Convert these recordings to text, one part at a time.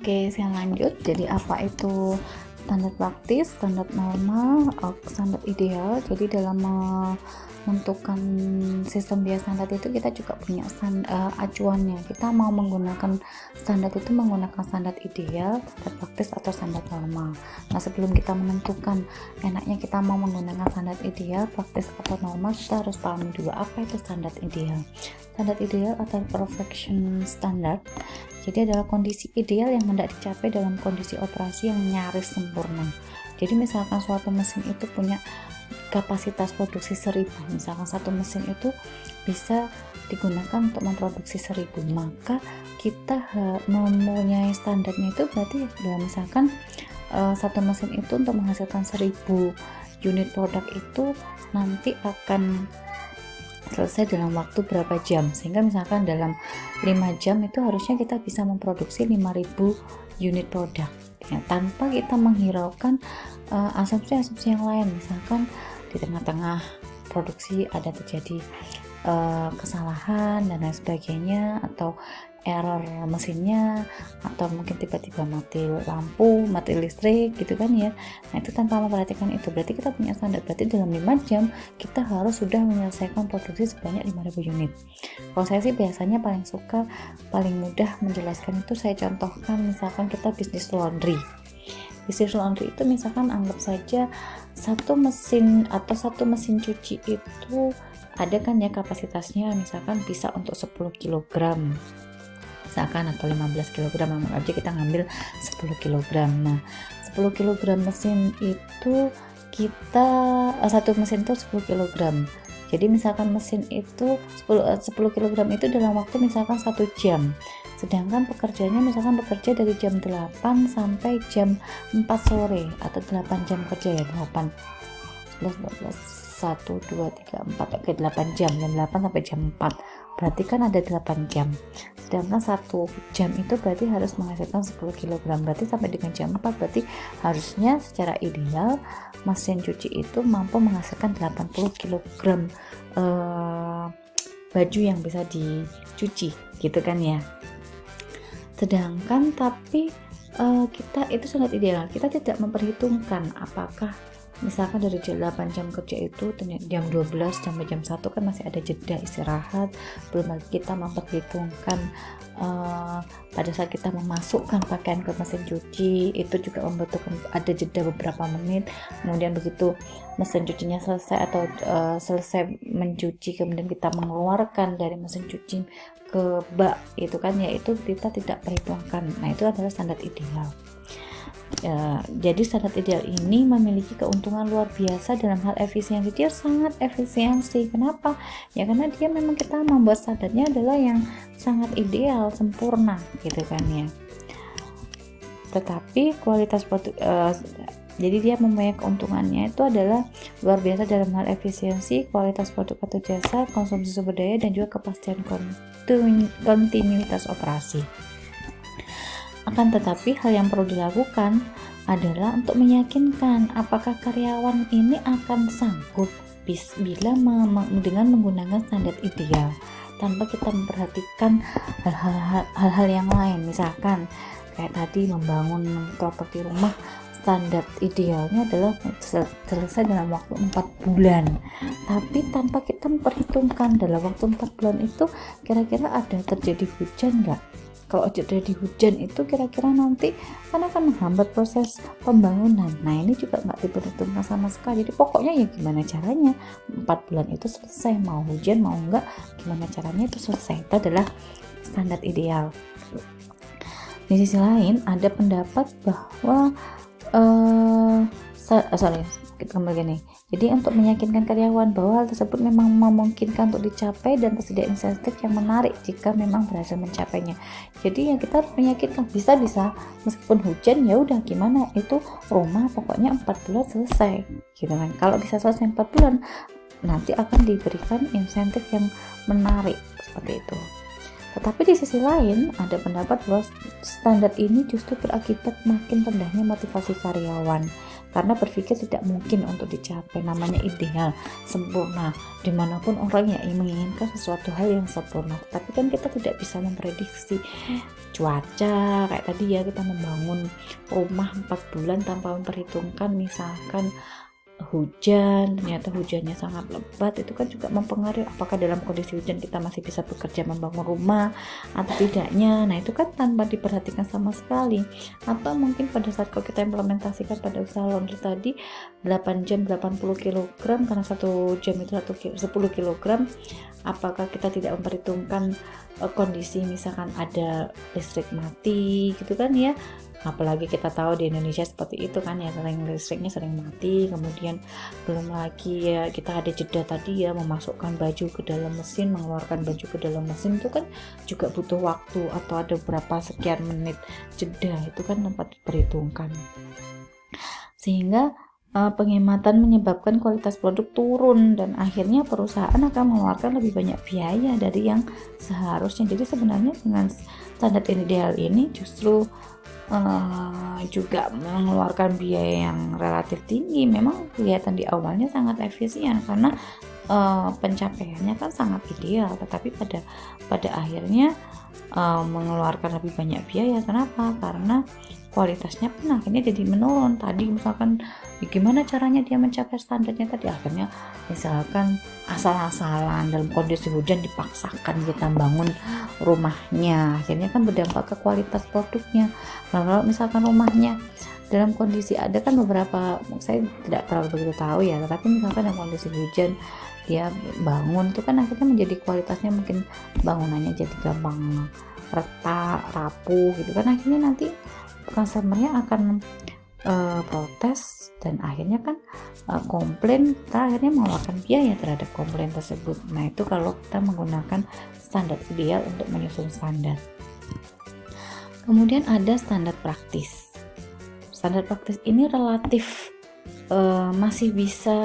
Oke, saya lanjut. Jadi apa itu standar praktis, standar normal, standar ideal? Jadi dalam menentukan sistem biaya standar itu kita juga punya acuannya. Kita mau menggunakan standar itu menggunakan standar ideal, standar praktis atau standar normal. Nah, sebelum kita menentukan enaknya kita mau menggunakan standar ideal, praktis atau normal, kita harus pahami dulu apa itu standar ideal. Standar ideal atau perfection standard jadi adalah kondisi ideal yang hendak dicapai dalam kondisi operasi yang nyaris sempurna. Jadi misalkan suatu mesin itu punya kapasitas produksi 1000, misalkan satu mesin itu bisa digunakan untuk memproduksi 1000, maka kita mempunyai standarnya itu berarti misalkan satu mesin itu untuk menghasilkan 1000 unit produk itu nanti akan selesai dalam waktu berapa jam, sehingga misalkan dalam 5 jam itu harusnya kita bisa memproduksi 5000 unit produk ya, tanpa kita menghiraukan asumsi-asumsi yang lain. Misalkan di tengah-tengah produksi ada terjadi kesalahan dan lain sebagainya, atau error mesinnya, atau mungkin tiba-tiba mati lampu, mati listrik gitu kan ya. Nah, itu tanpa memperhatikan itu, berarti kita punya standar, berarti dalam 5 jam kita harus sudah menyelesaikan produksi sebanyak 5000 unit. Kalau saya sih biasanya paling mudah menjelaskan itu, saya contohkan misalkan kita bisnis laundry. Bisnis laundry itu misalkan anggap saja satu mesin cuci itu ada kan ya kapasitasnya, misalkan bisa untuk 10 kg misalkan, atau 15 kg, anggap aja kita ngambil 10 kg. Nah, 10 kg mesin itu satu mesin itu 10 kg. Jadi misalkan mesin itu 10 kg itu dalam waktu misalkan 1 jam. Sedangkan pekerjanya misalkan bekerja dari jam 8 sampai jam 4 sore, atau 8 jam kerja ya, 8 11 12 1 2 3 4, oke 8 jam, jam 8 sampai jam 4, berarti kan ada 8 jam. Sedangkan 1 jam itu berarti harus menghasilkan 10 kg, berarti sampai dengan jam 4 berarti harusnya secara ideal mesin cuci itu mampu menghasilkan 80 kg baju yang bisa dicuci gitu kan ya. Sedangkan tapi kita itu sangat ideal, kita tidak memperhitungkan apakah misalkan dari 8 jam kerja itu jam 12 sampai jam 1 kan masih ada jeda istirahat, belum lagi kita memperhitungkan pada saat kita memasukkan pakaian ke mesin cuci itu juga membutuhkan ada jeda beberapa menit, kemudian begitu mesin cucinya selesai atau selesai mencuci, kemudian kita mengeluarkan dari mesin cuci ke bak itu kan ya, itu kita tidak perhitungkan. Nah, itu adalah standar ideal. Jadi standar ideal ini memiliki keuntungan luar biasa dalam hal efisiensi. Dia sangat efisiensi. Kenapa? Ya karena dia memang kita membuat standarnya adalah yang sangat ideal, sempurna gitu kan ya. Tetapi kualitas produk jadi dia mempunyai keuntungannya itu adalah luar biasa dalam hal efisiensi, kualitas produk atau jasa, konsumsi sumber daya, dan juga kepastian kontinuitas operasi. Akan tetapi hal yang perlu dilakukan adalah untuk meyakinkan apakah karyawan ini akan sanggup bila dengan menggunakan standar ideal tanpa kita memperhatikan hal-hal yang lain. Misalkan kayak tadi membangun properti rumah, standar idealnya adalah selesai dalam waktu 4 bulan, tapi tanpa kita memperhitungkan dalam waktu 4 bulan itu kira-kira ada terjadi hujan nggak. Kalau terjadi hujan itu kira-kira nanti kan akan menghambat proses pembangunan. Nah, ini juga nggak diperhitungkan sama sekali. Jadi pokoknya ya gimana caranya 4 bulan itu selesai, mau hujan mau enggak, gimana caranya itu selesai. Itu adalah standar ideal. Di sisi lain ada pendapat bahwa kembali nih. Jadi untuk meyakinkan karyawan bahwa hal tersebut memang memungkinkan untuk dicapai dan tersedia insentif yang menarik jika memang berhasil mencapainya. Jadi yang kita harus meyakinkan bisa meskipun hujan ya udah gimana itu rumah pokoknya 4 bulan selesai gitu kan. Kalau bisa selesai 4 bulan nanti akan diberikan insentif yang menarik seperti itu. Tetapi di sisi lain ada pendapat bahwa standar ini justru berakibat makin rendahnya motivasi karyawan. karena berpikir tidak mungkin untuk dicapai. Namanya ideal, sempurna, dimanapun orang yang menginginkan sesuatu hal yang sempurna, tapi kan kita tidak bisa memprediksi cuaca. Kayak tadi ya, kita membangun rumah 4 bulan tanpa memperhitungkan misalkan hujan, ternyata hujannya sangat lebat, itu kan juga mempengaruhi apakah dalam kondisi hujan kita masih bisa bekerja membangun rumah atau tidaknya. Nah itu kan tanpa diperhatikan sama sekali. Atau mungkin pada saat kalau kita implementasikan pada usaha laundry tadi 8 jam 80 kg, karena 1 jam itu 10 kg, apakah kita tidak memperhitungkan kondisi misalkan ada listrik mati gitu kan ya. Apalagi kita tahu di Indonesia seperti itu kan ya, listriknya sering mati. Kemudian belum lagi ya kita ada jeda tadi ya, memasukkan baju ke dalam mesin, mengeluarkan baju ke dalam mesin, itu kan juga butuh waktu, atau ada berapa sekian menit jeda, itu kan tempat diperhitungkan. Sehingga penghematan menyebabkan kualitas produk turun, dan akhirnya perusahaan akan mengeluarkan lebih banyak biaya dari yang seharusnya. Jadi sebenarnya dengan standar ideal ini justru juga mengeluarkan biaya yang relatif tinggi. Memang kelihatan di awalnya sangat efisien karena pencapaiannya kan sangat ideal, tetapi pada akhirnya mengeluarkan lebih banyak biaya. Kenapa? Karena kualitasnya pun akhirnya jadi menurun. Tadi misalkan gimana caranya dia mencapai standarnya tadi, akhirnya misalkan asal-asalan dalam kondisi hujan dipaksakan kita bangun rumahnya, akhirnya kan berdampak ke kualitas produknya. Kalau misalkan rumahnya dalam kondisi, ada kan beberapa, saya tidak terlalu begitu tahu ya, tetapi misalkan dalam kondisi hujan dia bangun itu kan akhirnya menjadi kualitasnya mungkin bangunannya jadi gampang retak, rapuh gitu kan, akhirnya nanti customernya akan protes, dan akhirnya kan komplain, kita akhirnya mengeluarkan biaya terhadap komplain tersebut. Nah itu kalau kita menggunakan standar ideal untuk menyusun standar. Kemudian ada standar praktis. Standar praktis ini relatif masih bisa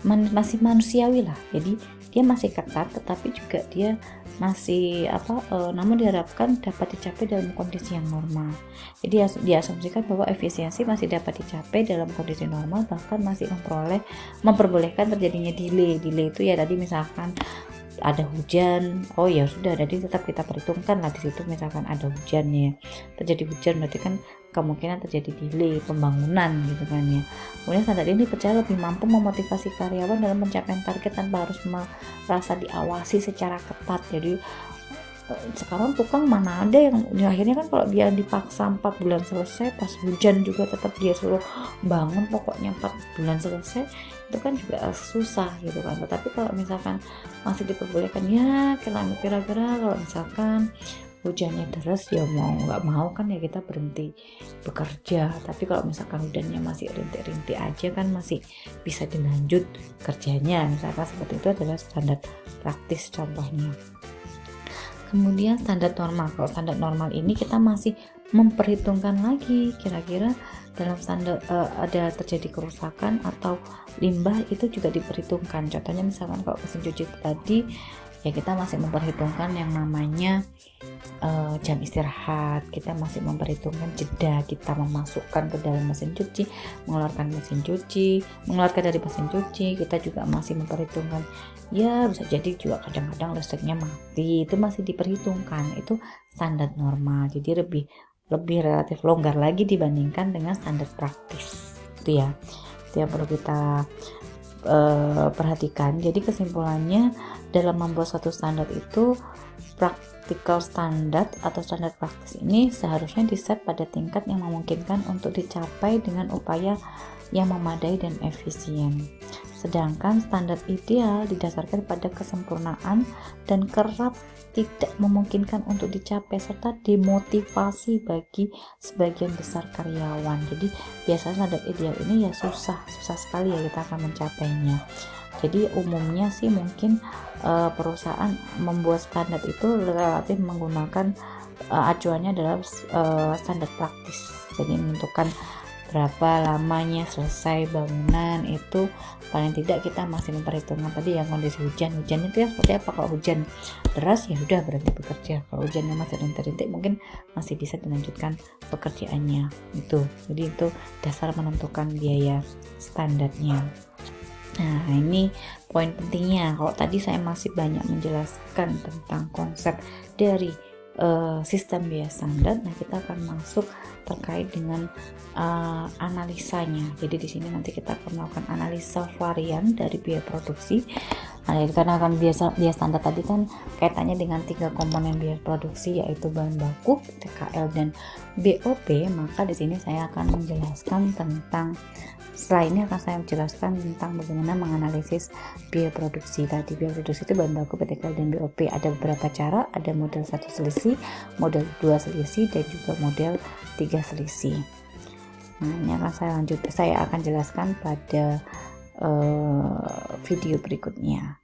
masih manusiawi lah, jadi dia masih ketat, tetapi juga dia masih namun diharapkan dapat dicapai dalam kondisi yang normal. Jadi diasumsikan bahwa efisiensi masih dapat dicapai dalam kondisi normal, bahkan masih memperbolehkan terjadinya delay itu ya tadi misalkan ada hujan, oh ya sudah, jadi tetap kita perhitungkan lah di situ, misalkan ada hujan ya, terjadi hujan berarti kan kemungkinan terjadi delay pembangunan gitu kan ya. Kemudian standar ini dipercaya lebih mampu memotivasi karyawan dalam pencapaian target tanpa harus merasa diawasi secara ketat. Jadi sekarang tukang mana ada yang akhirnya kan kalau dia dipaksa 4 bulan selesai, pas hujan juga tetap dia suruh bangun pokoknya 4 bulan selesai, itu kan juga susah gitu kan. Tetapi kalau misalkan masih diperbolehkan ya kira-kira kalau misalkan hujannya deras ya mau nggak mau kan ya kita berhenti bekerja. Tapi kalau misalkan hujannya masih rintik-rintik aja kan masih bisa dilanjut kerjanya, misalkan seperti itu adalah standar praktis contohnya. Kemudian standar normal. Kalau standar normal ini kita masih memperhitungkan lagi kira-kira dalam standar ada terjadi kerusakan atau limbah, itu juga diperhitungkan. Contohnya misalkan kalau mesin cuci tadi ya kita masih memperhitungkan yang namanya jam istirahat, kita masih memperhitungkan jeda kita memasukkan ke dalam mesin cuci, mengeluarkan dari mesin cuci, kita juga masih memperhitungkan ya bisa jadi juga kadang-kadang listriknya mati, itu masih diperhitungkan. Itu standar normal, jadi lebih relatif longgar lagi dibandingkan dengan standar praktis. Itu ya yang perlu kita perhatikan. Jadi kesimpulannya, dalam membuat satu standar itu, practical standard atau standar praktis ini seharusnya diset pada tingkat yang memungkinkan untuk dicapai dengan upaya yang memadai dan efisien. Sedangkan standar ideal didasarkan pada kesempurnaan dan kerap tidak memungkinkan untuk dicapai serta demotivasi bagi sebagian besar karyawan. Jadi biasanya standar ideal ini ya susah sekali ya kita akan mencapainya. Jadi umumnya sih mungkin perusahaan membuat standar itu relatif menggunakan acuannya adalah standar praktis. Jadi menentukan berapa lamanya selesai bangunan, itu paling tidak kita masih memperhitungkan tadi yang kondisi hujan itu ya seperti apa. Kalau hujan deras ya udah berhenti bekerja, kalau hujannya masih rintik-rintik mungkin masih bisa dilanjutkan pekerjaannya itu. Jadi itu dasar menentukan biaya standarnya. Nah, ini poin pentingnya. Kalau tadi saya masih banyak menjelaskan tentang konsep dari sistem biaya standar, nah kita akan masuk terkait dengan analisanya. Jadi di sini nanti kita akan melakukan analisa varian dari biaya produksi. Nah, karena kan biaya standar tadi kan kaitannya dengan 3 komponen biaya produksi, yaitu bahan baku, TKL, dan BOP. Maka di sini saya akan menjelaskan tentang, setelah ini akan saya menjelaskan tentang bagaimana menganalisis biaya produksi tadi. Biaya produksi itu bahan baku, TKL, dan BOP. Ada beberapa cara, ada model 1 selisih, model 2 selisih, dan juga model 3 selisih. Nah, ini akan saya akan jelaskan pada video berikutnya.